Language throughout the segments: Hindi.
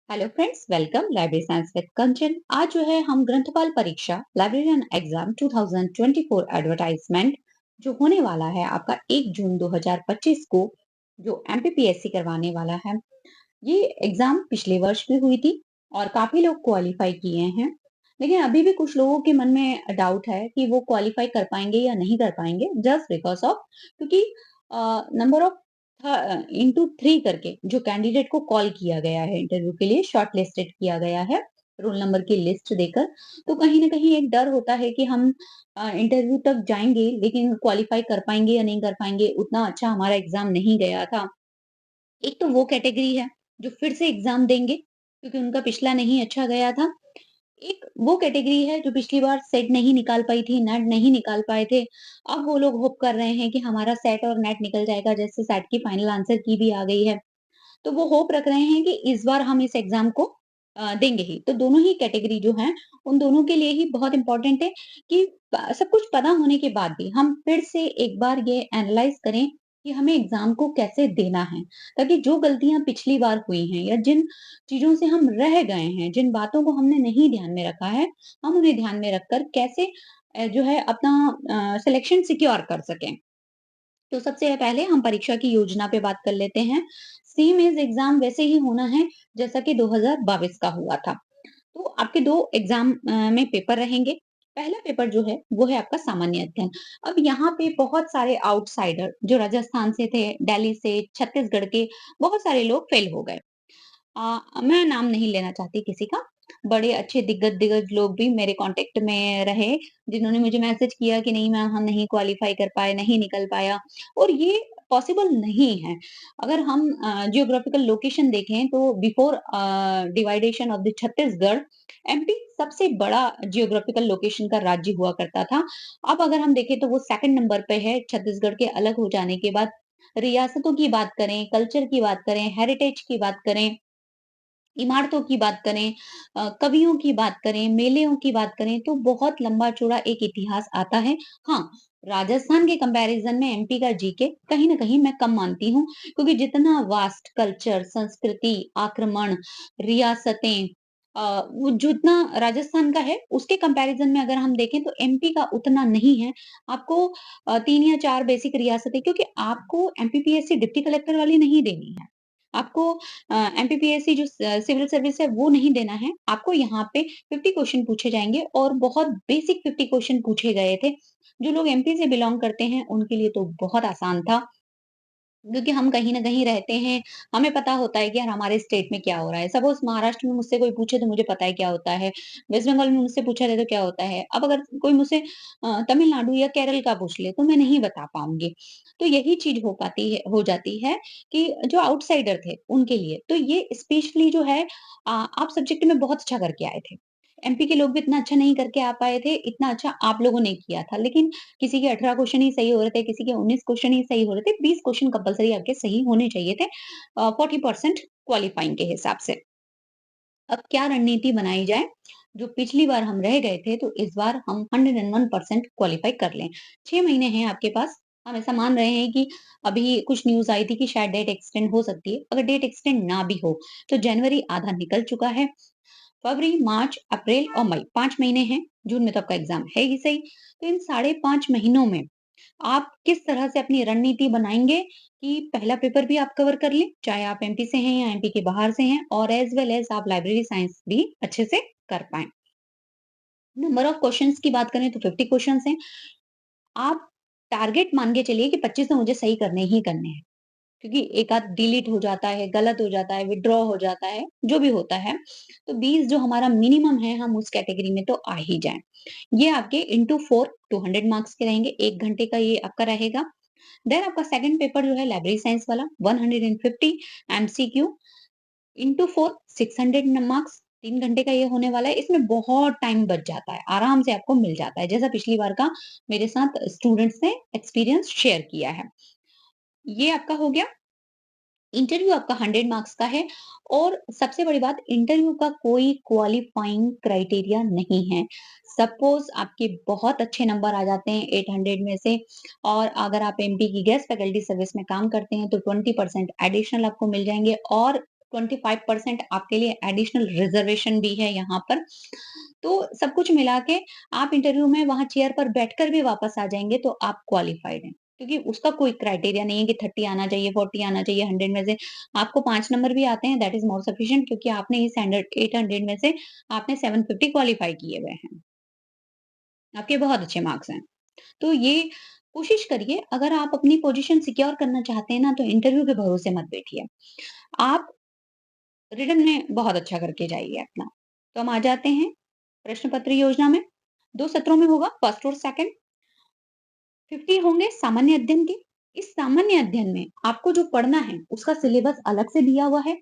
Hello friends, welcome library science with Kanchan. आज जो है हम ग्रंथपाल परीक्षा लाइब्रेरियन एग्जाम 2024 एडवर्टाइजमेंट जो होने वाला है आपका 1 जून 2025 को, जो एमपीपीएससी करवाने वाला है। ये एग्जाम पिछले वर्ष भी हुई थी और काफी लोग क्वालिफाई किए हैं। लेकिन अभी भी कुछ लोगों के मन में डाउट है कि वो क्वालिफाई कर पाएंगे या नहीं कर पाएंगे, जस्ट बिकॉज ऑफ क्योंकि नंबर ऑफ इंटू थ्री करके जो कैंडिडेट को कॉल किया गया है इंटरव्यू के लिए, शॉर्ट लिस्टेड किया गया है रोल नंबर की लिस्ट देकर। तो कहीं ना कहीं एक डर होता है कि हम इंटरव्यू तक जाएंगे लेकिन क्वालिफाई कर पाएंगे या नहीं कर पाएंगे, उतना अच्छा हमारा एग्जाम नहीं गया था। एक तो वो कैटेगरी है जो फिर से एग्जाम देंगे क्योंकि उनका पिछला नहीं अच्छा गया था। एक वो कैटेगरी है जो पिछली बार सेट नहीं निकाल पाई थी, नेट नहीं निकाल पाए थे। अब वो लोग होप कर रहे हैं कि हमारा सेट और नेट निकल जाएगा, जैसे सेट की फाइनल आंसर की भी आ गई है। तो वो होप रख रहे हैं कि इस बार हम इस एग्जाम को देंगे ही। तो दोनों ही कैटेगरी जो हैं, उन दोनों के लिए ही बहुत इम्पोर्टेंट है कि सब कुछ पता होने के बाद भी हम फिर से एक बार ये एनालाइज करें कि हमें एग्जाम को कैसे देना है, ताकि जो गलतियां पिछली बार हुई हैं या जिन चीजों से हम रह गए हैं, जिन बातों को हमने नहीं ध्यान में रखा है, हम उन्हें ध्यान में रखकर कैसे जो है अपना सिलेक्शन सिक्योर कर सकें। तो सबसे पहले हम परीक्षा की योजना पे बात कर लेते हैं। सेम एज एग्जाम वैसे ही होना है जैसा कि 2022 का हुआ था। तो आपके 2 एग्जाम में पेपर रहेंगे। पहला पेपर जो है वो है आपका सामान्य अध्ययन। अब यहाँ पे बहुत सारे आउटसाइडर जो राजस्थान से थे, दिल्ली से, छत्तीसगढ़ के बहुत सारे लोग फेल हो गए। मैं नाम नहीं लेना चाहती किसी का। बड़े अच्छे दिग्गज दिग्गज लोग भी मेरे कांटेक्ट में रहे, जिन्होंने मुझे मैसेज किया कि नहीं मैम, हम नहीं क्वालीफाई कर पाए, नहीं निकल पाया। और ये पॉसिबल नहीं है। अगर हम जियोग्राफिकल लोकेशन देखें तो before division of the Chhattisgarh, MP सबसे बड़ा जियोग्राफिकल लोकेशन का राज्य हुआ करता था। अब अगर हम देखें तो वो सेकंड नंबर पे है छत्तीसगढ़ के अलग हो जाने के बाद। रियासतों की बात करें, कल्चर की बात करें, हेरिटेज की बात करें, इमारतों की बात करें, कवियों की बात करें, मेलों की बात करें, तो बहुत लंबा-चौड़ा एक इतिहास आता है। हाँ, राजस्थान के कंपैरिज़न में एमपी का जीके कहीं न कहीं मैं कम मानती हूँ, क्योंकि जितना वास्ट कल्चर, संस्कृति, आक्रमण, रियासतें, वो जितना राजस्थान का है, उसके कंपैरिज़न में अगर हम देखें तो एमपी का उतना नहीं है। आपको 3 या 4 बेसिक रियासतें, क्योंकि आपको एमपीपीएससी डिप्टी कलेक्टर वाली नहीं देनी है। आपको एमपीपीएससी जो सिविल सर्विस है वो नहीं देना है। आपको यहाँ पे 50 क्वेश्चन पूछे जाएँगे और बहुत बेसिक 50 क्वेश्चन पूछे गए थे। जो लोग एमपी से बिलॉन्ग करते हैं उनके लिए तो बहुत आसान था। क्योंकि हम कहीं न कहीं रहते हैं, हमें पता होता है कि यार हमारे स्टेट में क्या हो रहा है। सपोज़ महाराष्ट्र में मुझसे कोई पूछे तो मुझे पता है क्या होता है, वेस्ट बंगाल में मुझसे पूछा जाए तो क्या होता है। अब अगर कोई मुझसे तमिलनाडु या केरल का पूछ ले तो मैं नहीं बता पाऊँगी। तो यही चीज़ हो जाती है कि जो आउटसाइडर थे उनके लिए। तो ये स्पेशली जो है आप सब्जेक्ट में बहुत अच्छा करके आए थे। एमपी के लोग भी इतना अच्छा नहीं करके आ पाए थे, इतना अच्छा आप लोगों ने किया था। लेकिन किसी के 18 क्वेश्चन ही सही हो रहे थे, किसी के 19 क्वेश्चन ही सही हो रहे थे, 20 क्वेश्चन कंपल्सरी आपके सही होने चाहिए थे 40% क्वालीफाइंग के हिसाब से। अब क्या रणनीति बनाई जाए, जो पिछली बार हम रह गए थे, तो इस बार हम 101% क्वालीफाई कर लें। 6 महीने हैं आपके पास। हम ऐसा मान रहे हैं कि अभी कुछ न्यूज़ आई थी कि शायद डेट एक्सटेंड हो सकती है। अगर डेट एक्सटेंड ना भी हो, तो जनवरी आधा निकल चुका है। फरवरी, मार्च, अप्रैल और मई 5 महीने हैं। जून में तो आपका एग्ज़ाम है ही सही। तो इन साढ़े 5 महीनों में आप किस तरह से अपनी रणनीति बनाएँगे कि पहला पेपर भी आप कवर कर लें, चाहे आप एमपी से हैं या एमपी के बाहर से हैं, और एज़ वेल एज़ आप लाइब्रेरी साइंस भी अच्छे से कर पाएँ। नंबर ऑफ क्वेश्चन्स की बात करें तो 50 क्वेश्चन्स हैं। आप टारगेट मान के चलिए कि 25 तो मुझे सही करने ही करने हैं। क्योंकि एक आध डिलीट हो जाता है, गलत हो जाता है, विथड्रॉ हो जाता है, जो भी होता है। तो 20 जो हमारा मिनिमम है, हम उस कैटेगरी में तो आ ही जाएँ। ये आपके इंटू 4 200 मार्क्स के रहेंगे, 1 घंटे का ये आपका रहेगा। देन आपका सेकंड पेपर जो है लाइब्रेरी साइंस वाला, 150 एमसीक्यू इंटू 4 600 मार्क्स, 3 घंटे का ये होने वाला है। इसमें बहुत टाइम बच जाता है, आराम से आपको मिल जाता है, जैसा पिछली बार का मेरे साथ स्टूडेंट्स ने एक्सपीरियंस शेयर किया है। ये आपका हो गया। इंटरव्यू आपका 100 मार्क्स का है, और सबसे बड़ी बात, इंटरव्यू का कोई क्वालिफाइंग क्राइटेरिया नहीं है। सपोज आपके बहुत अच्छे नंबर आ जाते हैं 800 में से, और अगर आप एमपी की गेस्ट फैकल्टी सर्विस में काम करते हैं तो 20% एडिशनल आपको मिल जाएंगे, और 25% आपके लिए एडिशनल रिजर्वेशन भी है यहाँ पर। तो सब कुछ मिला के आप इंटरव्यू में वहाँ चेयर पर बैठकर भी वापस आ जाएँगे तो आप क्वालिफाइड हैं। क्योंकि उसका कोई क्राइटेरिया नहीं है कि 30 आना चाहिए, 40 आना चाहिए, 100 में से आपको 5 नंबर भी आते हैं दैट इज़ मोर सफिशिएंट क्योंकि आपने इस स्टैंडर्ड 800 में से आपने 750 क्वालिफाई किए हुए हैं। आपके बहुत अच्छे मार्क्स हैं। तो ये कोशिश करिए अगर आप अपनी पोज़ीशन सिक्योर करना चाहते हैं ना तो इंटरव्यू के भरोसे मत बैठिए। आप रिटन में बहुत अच्छा करके जाइए अपना। तो हम आ जाते हैं प्रश्न पत्र योजना में। 2 सत्रों में होगा फर्स्ट और सेकंड। 50 होंगे सामान्य अध्ययन के। इस सामान्य अध्ययन में आपको जो पढ़ना है उसका सिलेबस अलग से दिया हुआ है।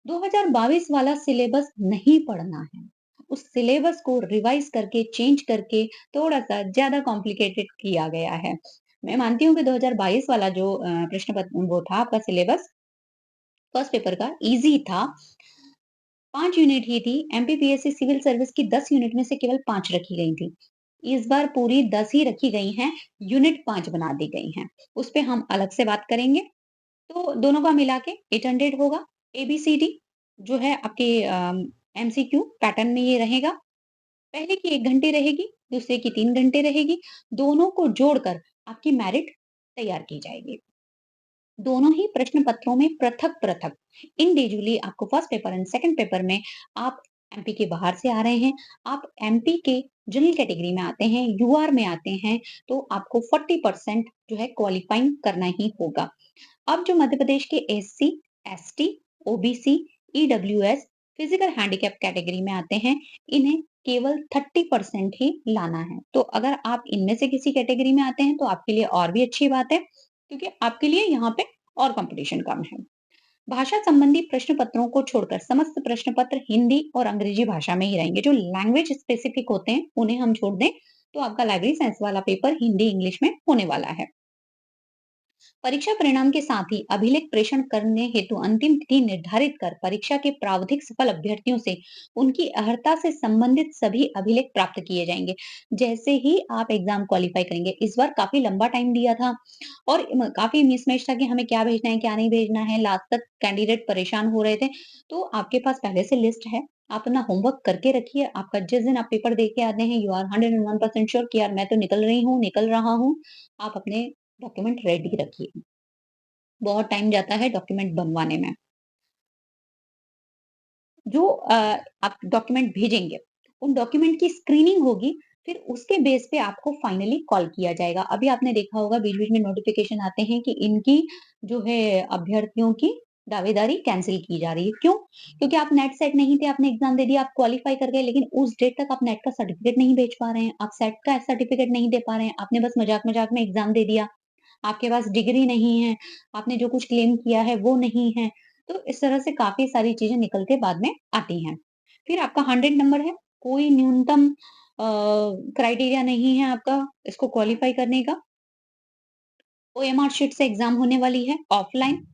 2022 वाला सिलेबस नहीं पढ़ना है। उस सिलेबस को रिवाइज करके चेंज करके थोड़ा-सा ज़्यादा कॉम्प्लिकेटेड किया गया है। मैं मानती हूँ कि 2022 वाला जो प्रश्न पत्र वो था आपका सिलेबस फर्स्ट पेपर का ईज़ी था। 5 यूनिट ही थी, एमपीपीएससी सिविल सर्विस की 10 यूनिट में से केवल 5 रखी गई थी। इस बार पूरी 10 ही रखी गई हैं, यूनिट 5 बना दी गई हैं। उस पे हम अलग से बात करेंगे। तो दोनों का मिला के 800 होगा। एबीसीडी जो है आपके एमसीक्यू पैटर्न में ये रहेगा। पहले की 1 घंटे रहेगी, दूसरे की 3 घंटे रहेगी। दोनों को जोड़कर आपकी मेरिट तैयार की जाएगी। दोनों ही प्रश्न पत्रों में पृथक-पृथक इंडिविजुअली आपको first paper and second paper में आप एमपी के बाहर से आ रहे हैं, आप एमपी के जनरल कैटेगरी में आते हैं, यूआर में आते हैं, तो आपको 40% जो है क्वालीफाइंग करना ही होगा। अब जो मध्य प्रदेश के SC, ST, OBC, EWS, physical handicap category में आते हैं, इन्हें केवल 30% ही लाना है। तो अगर आप इनमें से किसी कैटेगरी में आते हैं तो आपके लिए और भी अच्छी बात है, क्योंकि आपके लिए यहाँ पे और कंपटीशन कम है। भाषा संबंधी प्रश्न पत्रों को छोड़कर समस्त प्रश्न पत्र हिंदी और अंग्रेजी भाषा में ही रहेंगे। जो लैंग्वेज स्पेसिफिक होते हैं, उन्हें हम छोड़ दें, तो आपका लाइब्रेरी साइंस वाला पेपर हिंदी, इंग्लिश में होने वाला है। परीक्षा परिणाम के साथ ही अभिलेख प्रेषण करने हेतु अंतिम तिथि निर्धारित कर परीक्षा के प्रावधिक सफल अभ्यर्थियों से उनकी अर्हता से संबंधित सभी अभिलेख प्राप्त किए जाएंगे जैसे ही आप एग्जाम क्वालिफाई करेंगे। इस बार काफी लंबा टाइम दिया था और काफी मिसमैच था कि हमें क्या भेजना है क्या नहीं भेजना है। लास्ट तक कैंडिडेट परेशान हो रहे थे। तो आपके पास पहले से लिस्ट है। आप अपना होमवर्क करके रखिए। आपका जिस दिन आप पेपर दे के आते हैं यू आर 101% श्योर कि यार मैं तो निकल रही हूँ निकल रहा हूँ। आप अपने डॉक्यूमेंट रेडी रखिए। बहुत टाइम जाता है डॉक्यूमेंट बनवाने में। जो आप डॉक्यूमेंट भेजेंगे, उन डॉक्यूमेंट की स्क्रीनिंग होगी, फिर उसके बेस पे आपको फाइनली कॉल किया जाएगा। अभी आपने देखा होगा बीच-बीच में नोटिफ़िकेशन आते हैं कि इनकी जो है अभ्यर्थियों की दावेदारी कैंसल की जा रही है। क्यों? क्योंकि आप नेट सेट नहीं थे, आपने एग्ज़ाम दे दिया, आप क्वालीफाई कर गए, लेकिन उस डेट तक आप नेट का सर्टिफिकेट नहीं भेज पा रहे हैं, आप सेट का सर्टिफिकेट नहीं दे पा रहे हैं, आपने बस मज़ाक-मज़ाक में एग्ज़ाम दे दिया। आपके पास डिग्री नहीं है, आपने जो कुछ क्लेम किया है वो नहीं है। तो इस तरह से काफ़ी सारी चीज़ें निकल के बाद में आती हैं। फिर आपका 100 नंबर है, कोई न्यूनतम क्राइटेरिया नहीं है आपका इसको क्वालीफाई करने का। ओएमआर शीट से एग्ज़ाम होने वाली है ऑफलाइन।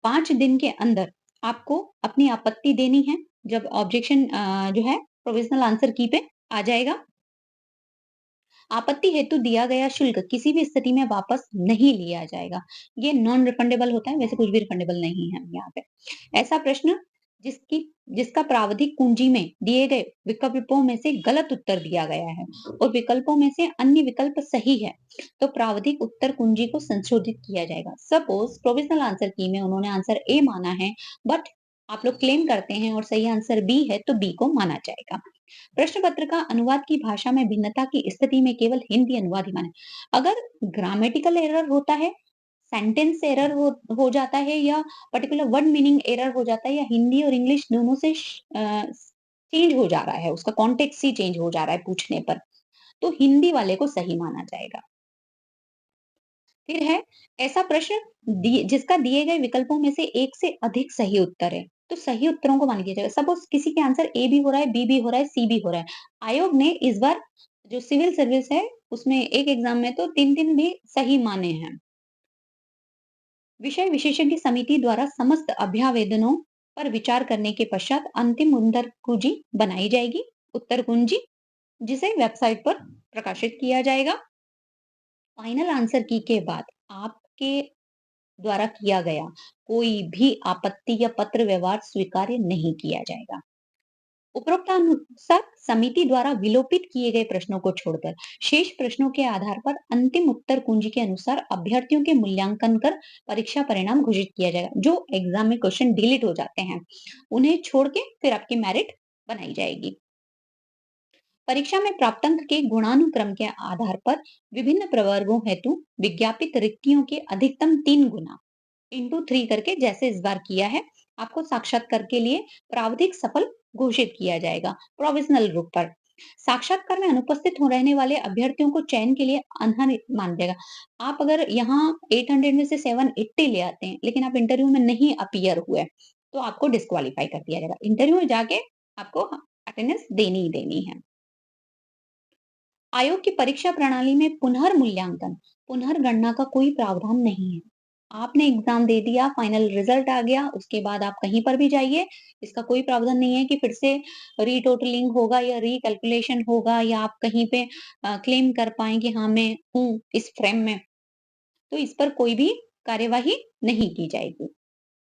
5 दिन के अंदर आपको अपनी आपत्ति देनी है। जब ऑब्जेक्शन जो है प्रोविज़नल आंसर की पे आ जाएगा, आपत्ति हेतु दिया गया शुल्क किसी भी स्थिति में वापस नहीं लिया जाएगा। ये नॉन रिफंडेबल होता है, वैसे कुछ भी रिफंडेबल नहीं है यहाँ पे। ऐसा प्रश्न जिसकी जिसका प्रावधिक कुंजी में दिए गए विकल्पों में से गलत उत्तर दिया गया है और विकल्पों में से अन्य विकल्प सही है, तो प्रावधिक उत्तर कुंजी को संशोधित किया जाएगा। सपोज प्रोविजनल आंसर की में उन्होंने आंसर ए माना है, बट आप लोग क्लेम करते हैं और सही आंसर बी है, तो बी को माना जाएगा। प्रश्न पत्र का अनुवाद की भाषा में भिन्नता की स्थिति में केवल हिंदी अनुवाद ही माने। अगर ग्रामेटिकल एरर होता है, सेंटेंस एरर हो जाता है या पर्टिकुलर वर्ड मीनिंग एरर हो जाता है या हिंदी और इंग्लिश दोनों से चेंज हो जा रहा है, उसका कॉन्टेक्स्ट ही चेंज हो जा रहा है पूछने पर, तो हिंदी वाले को सही माना जाएगा। फिर है ऐसा प्रश्न जिसका दिए गए विकल्पों में से एक से अधिक सही उत्तर है, तो सही उत्तरों को मान लिया जाएगा। सपोज किसी के आंसर ए भी हो रहा है, बी भी हो रहा है, सी भी हो रहा है। आयोग ने इस बार जो सिविल सर्विस है उसमें एक एग्जाम में तो 3-3 भी सही माने हैं। विषय विशेषज्ञ समिति द्वारा समस्त अभ्यावेदनों पर विचार करने के पश्चात अंतिम उत्तर कुंजी बनाई जाएगी, उत्तर कुंजी, जिसे वेबसाइट पर प्रकाशित किया जाएगा। फाइनल आंसर की के बाद आपके द्वारा किया गया कोई भी आपत्ति या पत्र व्यवहार स्वीकार्य नहीं किया जाएगा। उपरोक्तानुसार समिति द्वारा विलोपित किए गए प्रश्नों को छोड़कर शेष प्रश्नों के आधार पर अंतिम उत्तर कुंजी के अनुसार अभ्यर्थियों के मूल्यांकन कर परीक्षा परिणाम घोषित किया जाएगा। जो एग्जाम में क्वेश्चन डिलीट हो जाते हैं उन्हें छोड़ के फिर आपकी मेरिट बनाई जाएगी। परीक्षा में प्राप्त अंक के गुणानुक्रम के आधार पर विभिन्न प्रवर्गों हेतु विज्ञापित रिक्तियों के अधिकतम 3 गुना इंटू 3 करके जैसे इस बार किया है आपको साक्षात्कार के लिए प्रावधिक सफल घोषित किया जाएगा प्रोविजनल रूप पर। साक्षात्कार में अनुपस्थित हो रहने वाले अभ्यर्थियों को चयन के लिए अनर्ह मान जाएगा। आप अगर यहाँ 800 में से 780 ले आते हैं लेकिन आप इंटरव्यू में नहीं अपीयर हुए तो आपको डिस्क्वालीफाई कर दिया जाएगा। इंटरव्यू में जाके आपको अटेंडेंस देनी ही देनी है। आयोग की परीक्षा प्रणाली में पुनर्मूल्यांकन, पुनर्गणना का कोई प्रावधान नहीं है। आपने एग्जाम दे दिया, फाइनल रिजल्ट आ गया, उसके बाद आप कहीं पर भी जाइए, इसका कोई प्रावधान नहीं है कि फिर से रीटोटलिंग होगा या रीकैलकुलेशन होगा या आप कहीं पे क्लेम कर पाएँ कि हाँ, मैं हूँ इस फ्रेम में। तो इस पर कोई भी कार्यवाही नहीं की जाएगी।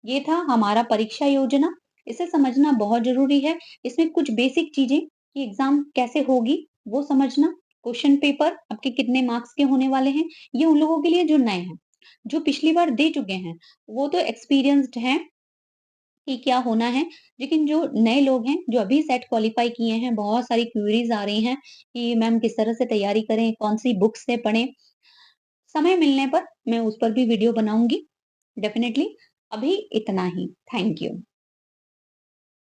ये था हमारा परीक्षा योजना। इसे समझना बहुत ज़रूरी है। इसमें कुछ बेसिक चीज़ें कि एग्ज़ाम कैसे होगी, वो समझना, क्वेश्चन पेपर आपके कितने मार्क्स के होने वाले हैं, ये उन लोगों के लिए जो नए हैं। जो पिछली बार दे चुके हैं, वो तो एक्सपीरियंस्ड हैं कि क्या होना है, लेकिन जो नए लोग हैं, जो अभी सेट क्वालीफाई किए हैं, बहुत सारी क्वेरीज़ आ रही हैं कि मैम किस तरह से तैयारी करें, कौन-सी बुक्स से पढ़ें। समय मिलने पर मैं उस पर भी वीडियो बनाऊँगी, डेफ़िनिटली। अभी इतना ही। Thank you.